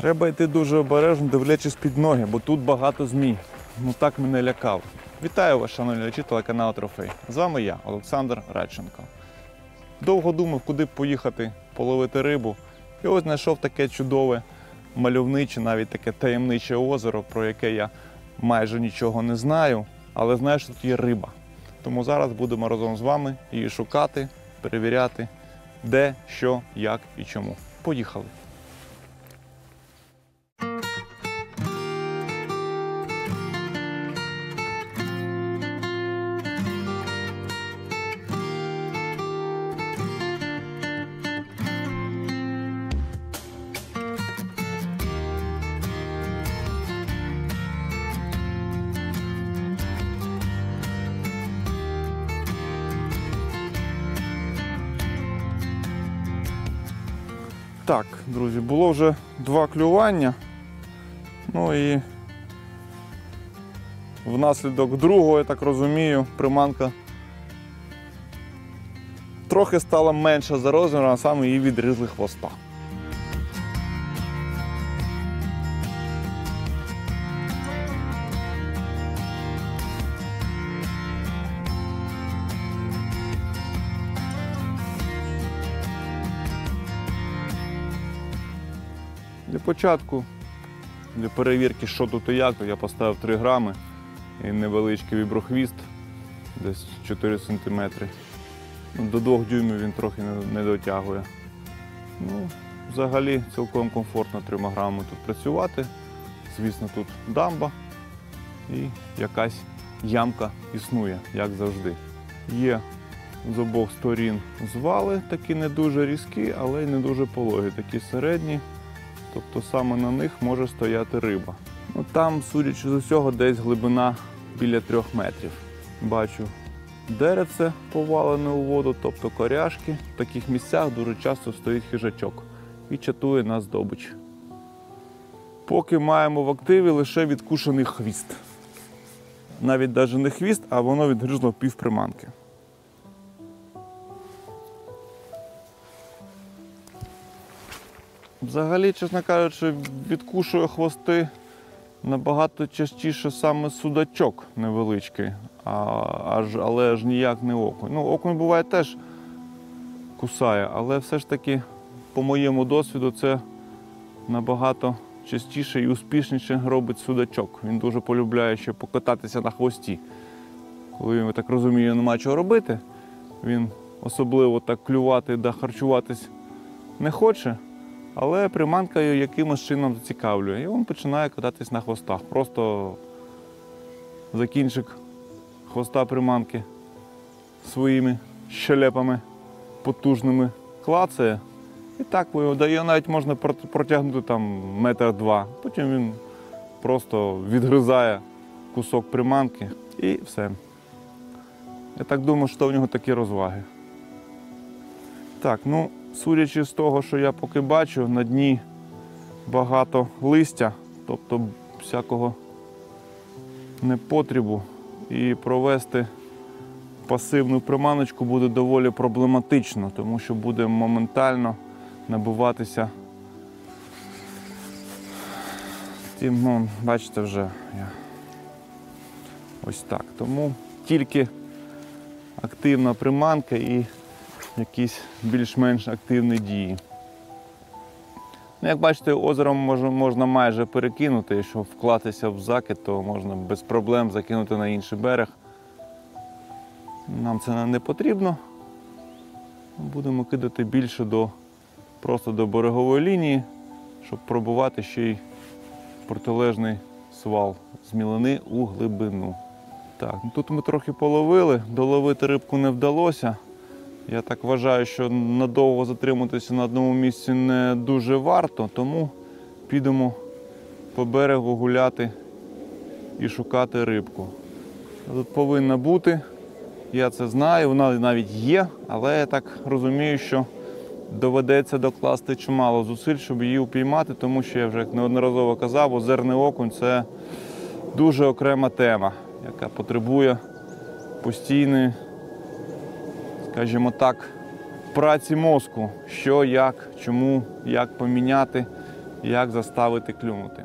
Треба йти дуже обережно, дивлячись під ноги, бо тут багато змій. Ну так мене лякав. Вітаю вас, шановні глядачі телеканалу Трофей. З вами я, Олександр Радченко. Довго думав, куди б поїхати половити рибу. І ось знайшов таке чудове, мальовниче, навіть таке таємниче озеро, про яке я майже нічого не знаю, але знаю, що тут є риба. Тому зараз будемо разом з вами її шукати, перевіряти, де, що, як і чому. Поїхали! Так, друзі, було вже 2 клювання, ну і внаслідок другого, я так розумію, приманка трохи стала менша за розміром, а саме її відрізали хвоста. Для початку, для перевірки, що тут і як, я поставив 3 грами і невеличкий віброхвіст, десь 4 см. До 2 дюймів він трохи не дотягує. Ну, взагалі цілком комфортно 3 грамами тут працювати. Звісно, тут дамба і якась ямка існує, як завжди. Є з обох сторін звали, такі не дуже різкі, але й не дуже пологі, такі середні. Тобто саме на них може стояти риба. Ну, там, судячи з усього, десь глибина біля 3 метрів. Бачу деревце повалене у воду, тобто коряшки. В таких місцях дуже часто стоїть хижачок і чатує на здобич. Поки маємо в активі лише відкушений хвіст. Навіть не хвіст, а воно відгризло півприманки. Взагалі, чесно кажучи, відкушує хвости набагато частіше саме судачок невеличкий, але аж ніяк не окунь. Ну, окунь буває теж кусає, але все ж таки, по моєму досвіду, це набагато частіше і успішніше робить судачок. Він дуже полюбляє ще покататися на хвості. Коли, я так розумію, немає чого робити, він особливо так клювати та харчуватись не хоче. Але приманка його якимось чином зацікавлює. І він починає кататись на хвостах. Просто за кінчик хвоста приманки своїми щелепами потужними клацає. І так його навіть можна протягнути там 1-2 метри. Потім він просто відгризає кусок приманки і все. Я так думаю, що в нього такі розваги. Так, ну, судячи з того, що я поки бачу, на дні багато листя, тобто всякого непотребу, і провести пасивну приманочку буде доволі проблематично, тому що буде моментально набиватися тим, ну, бачите вже, ось так. Тому тільки активна приманка і якісь більш-менш активні дії. Ну, як бачите, озером можна майже перекинути, якщо вклатися в закид, то можна без проблем закинути на інший берег. Нам це не потрібно. Будемо кидати більше просто до берегової лінії, щоб пробувати ще й протилежний свал з мілини у глибину. Так, ну тут ми трохи половили, доловити рибку не вдалося. Я так вважаю, що надовго затриматися на одному місці не дуже варто, тому підемо по берегу гуляти і шукати рибку. Тут повинна бути, я це знаю, вона навіть є, але я так розумію, що доведеться докласти чимало зусиль, щоб її упіймати, тому що я вже неодноразово казав, озерний окунь – це дуже окрема тема, яка потребує постійної, скажімо так, праці мозку, що, як, чому, як поміняти, як заставити клюнути.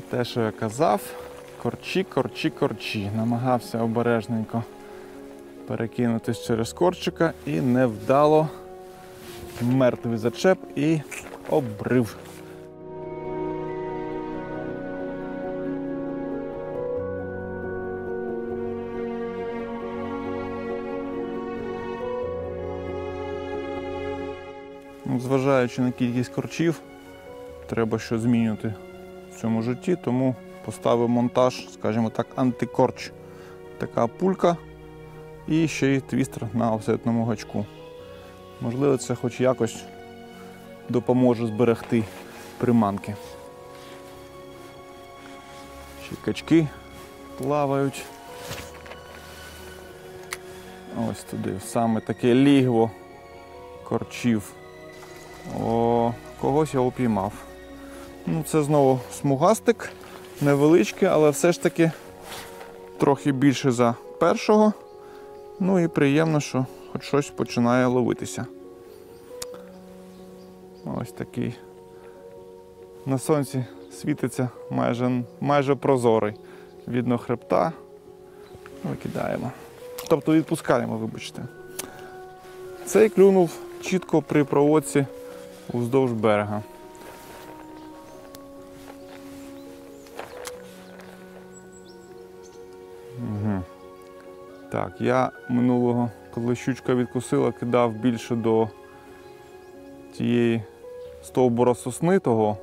Те, що я казав, корчі, корчі, корчі. Намагався обережненько перекинутись через корчика і невдало мертвий зачеп і обрив. Зважаючи на кількість корчів, треба щось змінювати в цьому житті, тому поставив монтаж, скажімо так, антикорч. Така пулька і ще й твістер на офсетному гачку. Можливо, це хоч якось допоможе зберегти приманки. Ще качки плавають. Ось туди, саме таке лігво корчів. О, когось я упіймав. Ну, це знову смугастик, невеличкий, але все ж таки трохи більше за першого. Ну і приємно, що хоч щось починає ловитися. Ось такий. На сонці світиться майже прозорий. Видно хребта. Викидаємо. Тобто відпускаємо, вибачте. Цей клюнув чітко при проводці уздовж берега. Угу. Так, я минулого, коли щучка відкусила, кидав більше до тієї стовбура сосни того.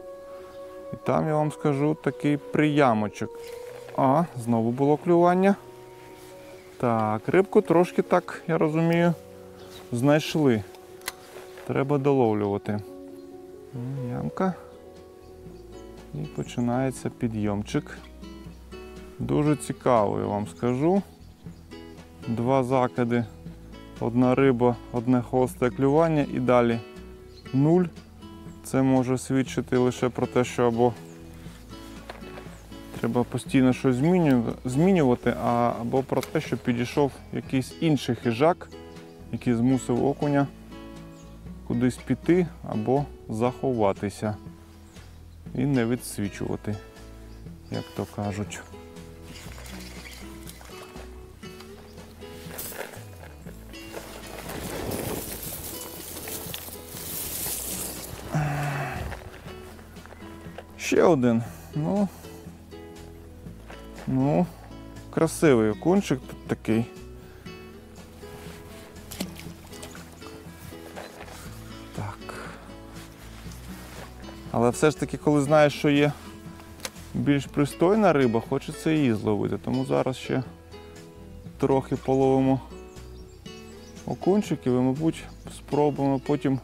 І там, я вам скажу, такий приямочок. А, знову було клювання. Так, рибку трошки так, я розумію, знайшли. Треба доловлювати. Ямка. І починається підйомчик. Дуже цікаво, я вам скажу. 2 закиди, 1 риба, 1 хвосте клювання і далі 0. Це може свідчити лише про те, що або треба постійно щось змінювати, або про те, що підійшов якийсь інший хижак, який змусив окуня кудись піти або заховатися і не відсвічувати, як то кажуть. Ще один. Ну, красивий окунчик тут такий. Так. Але все ж таки, коли знаєш, що є більш пристойна риба, хочеться її зловити. Тому зараз ще трохи половимо окунчиків і, мабуть, спробуємо потім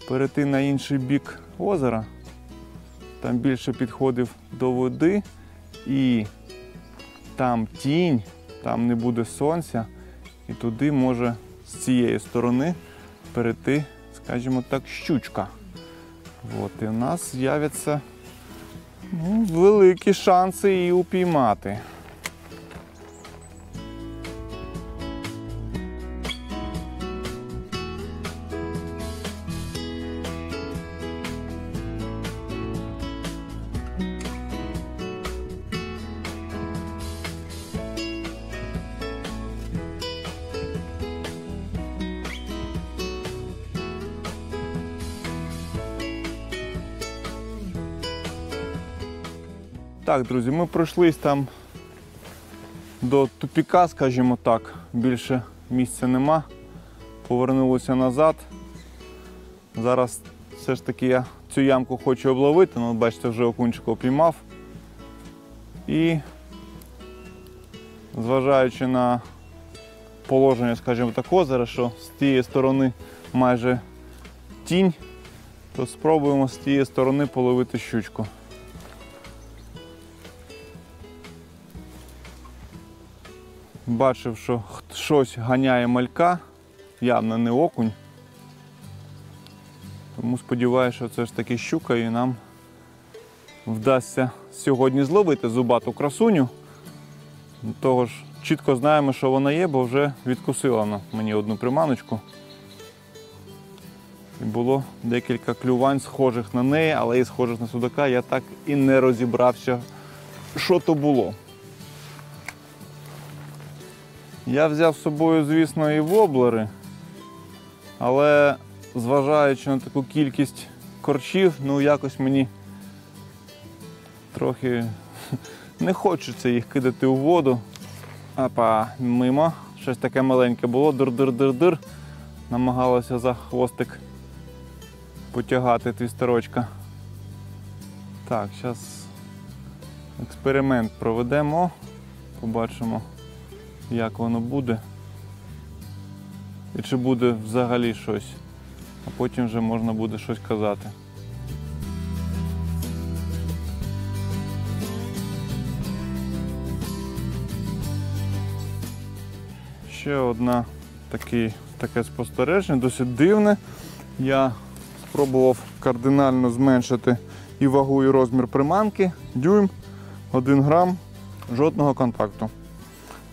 перейти на інший бік озера. Там більше підходив до води і там тінь, там не буде сонця, і туди може з цієї сторони перейти, скажімо так, щучка. От, і у нас з'являться великі шанси її упіймати. Так, друзі, ми пройшлись там до тупіка, скажімо так, більше місця нема, повернулися назад. Зараз все ж таки я цю ямку хочу обловити, ну, бачите, вже окунчика опіймав. І зважаючи на положення, скажімо так, озера, що з тієї сторони майже тінь, то спробуємо з тієї сторони половити щучку. Бачив, що щось ганяє малька, явно не окунь. Тому Тому сподіваюся, що це ж таки щука і нам вдасться сьогодні зловити зубату красуню. До того ж, чітко знаємо, що вона є, бо вже відкусила мені одну приманочку. І було декілька клювань схожих на неї, але і схожих на судака. Я так і не розібрався, що то було. Я взяв з собою, звісно, і воблери, але зважаючи на таку кількість корчів, ну якось мені трохи не хочеться їх кидати у воду. Апа, мимо. Щось таке маленьке було, дир-дир-дир-дир. Намагалося за хвостик потягати твістерочка. Так, зараз експеримент проведемо. Побачимо, як воно буде. І чи буде взагалі щось. А потім вже можна буде щось казати. Ще одне таке спостереження, досить дивне. Я спробував кардинально зменшити і вагу, і розмір приманки. Дюйм, 1 грам, жодного контакту.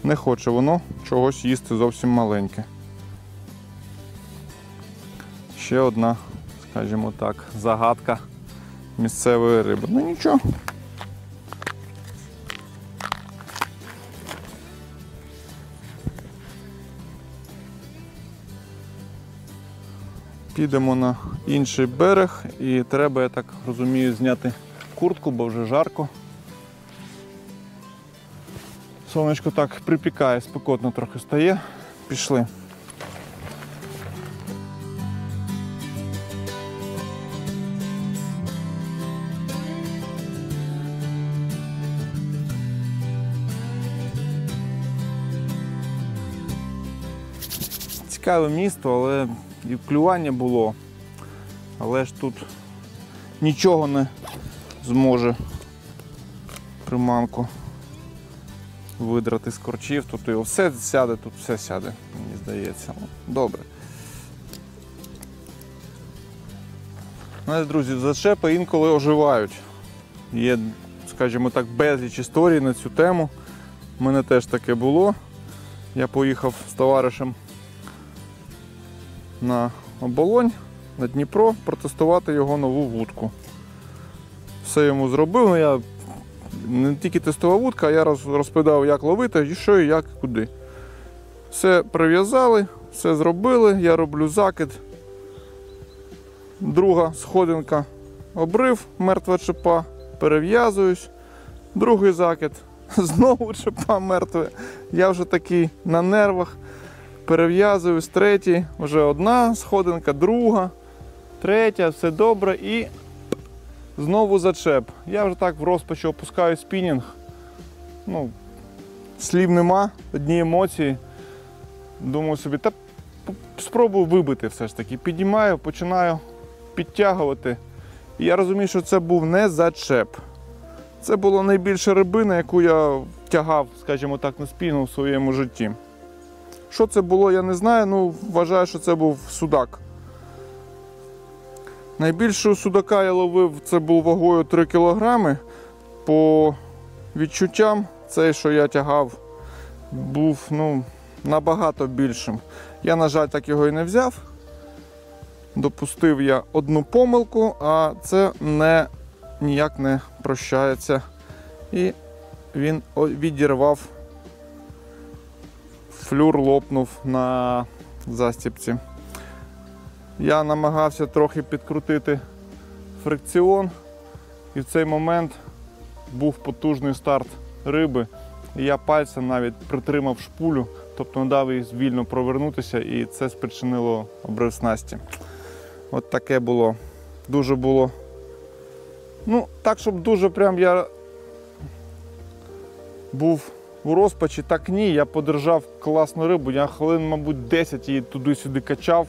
Не хоче воно чогось їсти зовсім маленьке. Ще одна, скажімо так, загадка місцевої риби. Ну нічого. Підемо на інший берег і треба, я так розумію, зняти куртку, бо вже жарко. Сонечко так припікає, спекотно трохи стає. Пішли. Цікаве місто, але і клювання було, але ж тут нічого не зможе приманку видрати з корчів. Тут його все сяде, тут все сяде, мені здається. Добре. Знаєте, друзі, зачепи інколи оживають. Є, скажімо так, безліч історій на цю тему. У мене теж таке було. Я поїхав з товаришем на Оболонь, на Дніпро, протестувати його нову вудку. Все йому зробив, але я не тільки тестував вудку, а я розповідав, як ловити, і що, і як, і куди. Все прив'язали, все зробили, я роблю закид. Друга сходинка, обрив, мертва чепа, перев'язуюсь. Другий закид, знову чепа мертве. Я вже такий на нервах. Перев'язуюсь, третій, вже одна сходинка, друга, третя, все добре і знову зачеп. Я вже так в розпачі опускаю спінінг. Ну, слів нема, одні емоції. Думаю собі, та спробую вибити все ж таки. Підіймаю, починаю підтягувати. І я розумію, що це був не зачеп. Це була найбільша рибина, яку я тягав, скажімо так, на спінінг у своєму житті. Що це було, я не знаю, ну вважаю, що це був судак. Найбільшого судака я ловив, це був вагою 3 кг. По відчуттям, цей, що я тягав, був набагато більшим. Я, на жаль, так його і не взяв. Допустив я одну помилку, а це ніяк не прощається. І він відірвав. Флюр лопнув на застіпці. Я намагався трохи підкрутити фрикціон, і в цей момент був потужний старт риби. І я пальцем навіть притримав шпулю, тобто не дав їй вільно провернутися, і це спричинило обрив снасті. От таке було. Дуже було. Ну, так, щоб дуже прям я був у розпачі, так ні, я подержав класну рибу, я хвилин, мабуть, 10 її туди-сюди качав.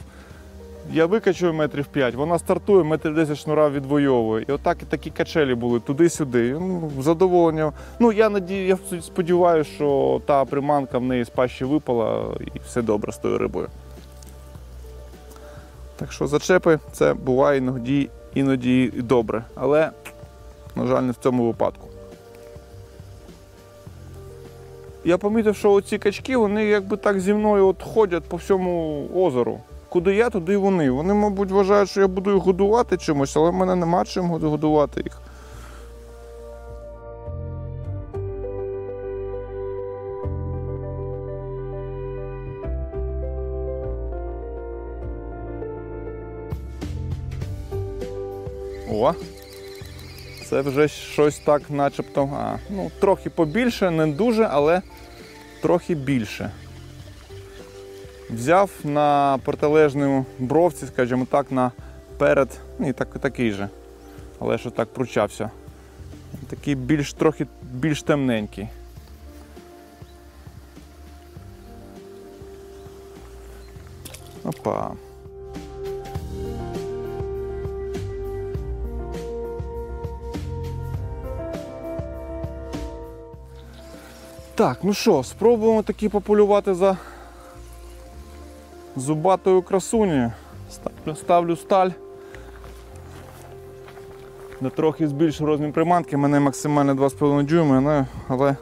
Я викачую 5 метрів, вона стартує, 10 метрів шнура відвоює. І отак і такі качелі були туди-сюди. Задоволення. Ну, я сподіваюся, що та приманка в неї з пащі випала і все добре з тою рибою. Так що зачепи це буває іноді і добре, але, на жаль, не в цьому випадку. Я помітив, що оці качки, вони якби так зі мною от ходять по всьому озеру. Куди я, туди і вони. Вони, мабуть, вважають, що я буду їх годувати чимось, але в мене нема чим годувати їх. О! Це вже щось так начебто, ну, трохи побільше, не дуже, але трохи більше. Взяв на протилежному бровці, скажімо так, наперед, і такий же, але що так пручався. Такий трохи більш темненький. Опа. Так, ну що, спробуємо таки пополювати за зубатою красунею. Ставлю сталь. На трохи збільшу розмір приманки, в мене максимально 2,5 дюйма, але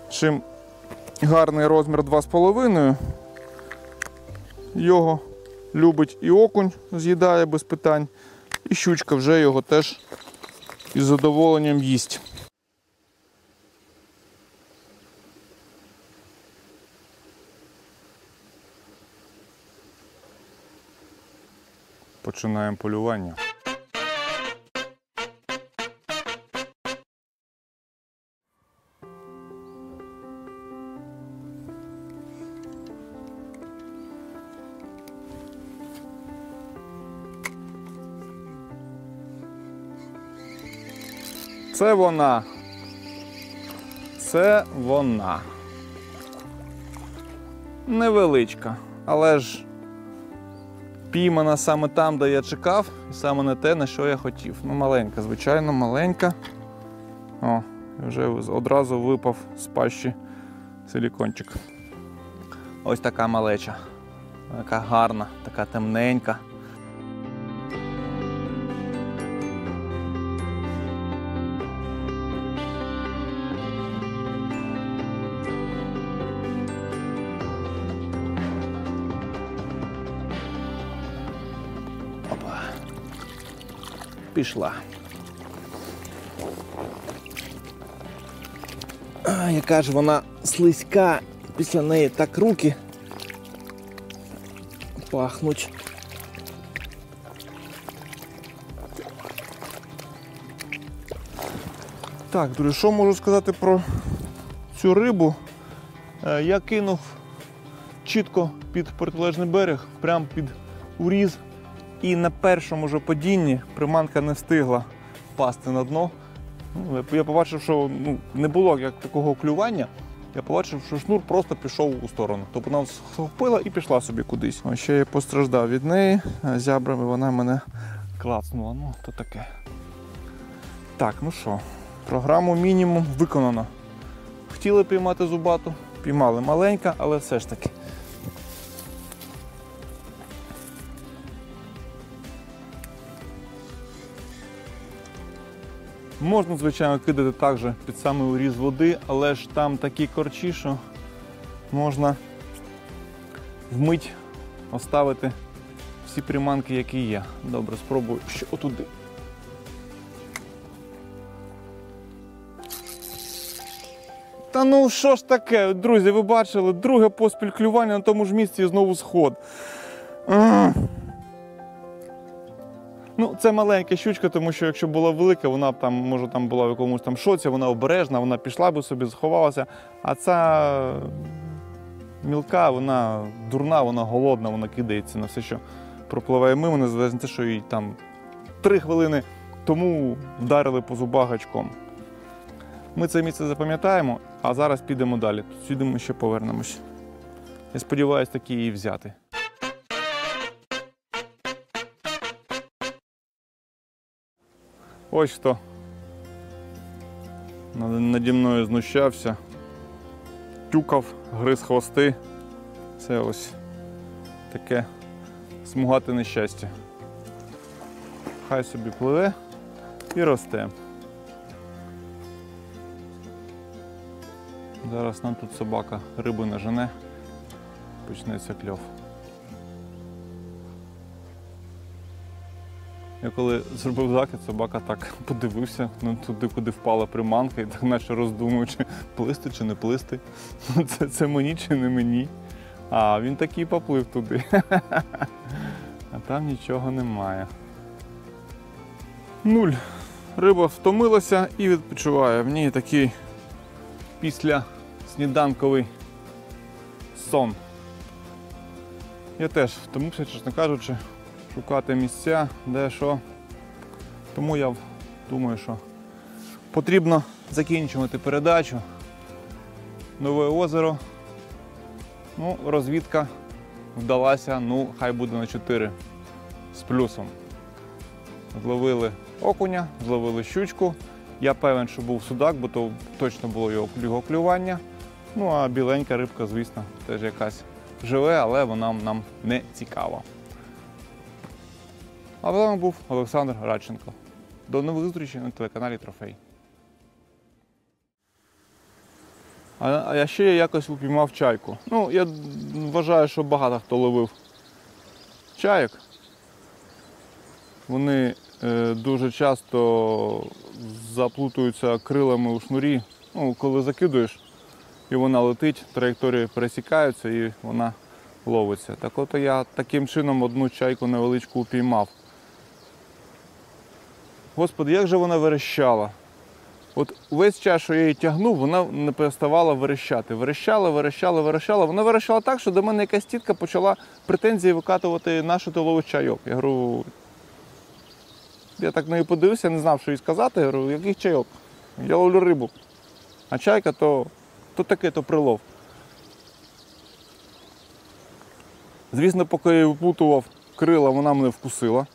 чим гарний розмір 2,5, його любить і окунь, з'їдає без питань, і щучка вже його теж із задоволенням їсть. Починаємо полювання. Це вона. Це вона. Невеличка, але ж піймана саме там, де я чекав, і саме не те, на що я хотів. Ну, маленька, звичайно, маленька. О, вже одразу випав з пащі силікончик. Ось така малеча. Така гарна, така темненька. Пішла. Яка ж вона слизька, після неї так руки пахнуть. Так, друзі, що можу сказати про цю рибу? Я кинув чітко під протилежний берег, прямо під уріз. І на першому ж падінні приманка не встигла впасти на дно. Я побачив, що не було як такого клювання. Я побачив, що шнур просто пішов у сторону. Тобто вона схопила і пішла собі кудись. Ось ще я постраждав від неї, зябрами вона мене клацнула. Ну, то таке. Так, ну що, програму мінімум виконано. Хотіли піймати зубату, піймали. Маленька, але все ж таки. Можна, звичайно, кидати також під самий уріз води, але ж там такі корчі, що можна вмить оставити всі приманки, які є. Добре, спробую ще отуди. Та ну що ж таке, друзі, ви бачили, друге поспіль клювання на тому ж місці і знову сход. Ну, це маленька щучка, тому що якщо була велика, вона б там, може, там була в якомусь там шоці, вона обережна, вона пішла би собі, заховалася. А ця мілка, вона дурна, вона голодна, вона кидається на все, що пропливає мимо, незважаючи на те, що їй там 3 хвилини тому вдарили по зубах гачком. Ми це місце запам'ятаємо, а зараз підемо далі. Сюди ми ще повернемось. Я сподіваюся, таки її взяти. Ось хто наді мною знущався, тюкав, гриз хвости. Це ось таке смугате нещастя. Хай собі пливе і росте. Зараз нам тут собака риби нажене, почнеться кльов. Я коли зробив закид, собака так подивився туди, куди впала приманка, і так наче роздумав, чи плисти, чи не плисти. Це мені чи не мені. А він такий поплив туди. А там нічого немає. 0. Риба втомилася і відпочиває. В ній такий після сніданковий сон. Я теж втомився, чесно кажучи, шукати місця, де що. Тому я думаю, що потрібно закінчувати передачу. Нове озеро. Ну, розвідка вдалася, ну, хай буде на 4 з плюсом. Зловили окуня, зловили щучку. Я певен, що був судак, бо то точно було його клювання. Ну, а біленька рибка, звісно, теж якась живе, але вона нам не цікава. А з вами був Олександр Радченко. До нових зустрічей на телеканалі Трофей. А ще я якось упіймав чайку. Ну, я вважаю, що багато хто ловив чаєк. Вони дуже часто заплутуються крилами у шнурі. Ну, коли закидуєш, і вона летить, траєкторії пересікаються і вона ловиться. Так от я таким чином одну чайку невеличку упіймав. Господи, як же вона верещала. От весь час, що я її тягнув, вона не переставала верещати. Верещала. Вона верещала так, що до мене якась тітка почала претензії викатувати, на що ти ловиш чайок. Я говорю, я так на неї подивився, не знав, що їй сказати. Я говорю, який чайок? Я ловлю рибу. А чайка то таке, то прилов. Звісно, поки я виплутував крила, вона мене вкусила.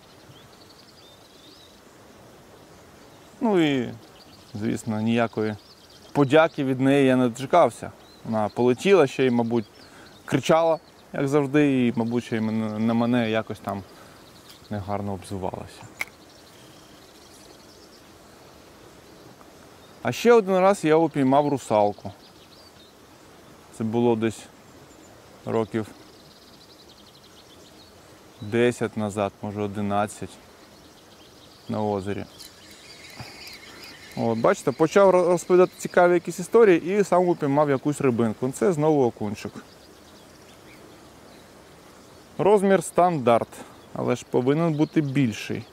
Ну і, звісно, ніякої подяки від неї я не дочекався. Вона полетіла ще й, мабуть, кричала, як завжди, і, мабуть, ще й на мене якось там негарно обзивалася. А ще один раз я упіймав русалку. Це було десь років 10 назад, може 11, на озері. От, бачите, почав розповідати цікаві якісь історії і сам упіймав якусь рибинку. Це знову окунчик. Розмір стандарт, але ж повинен бути більший.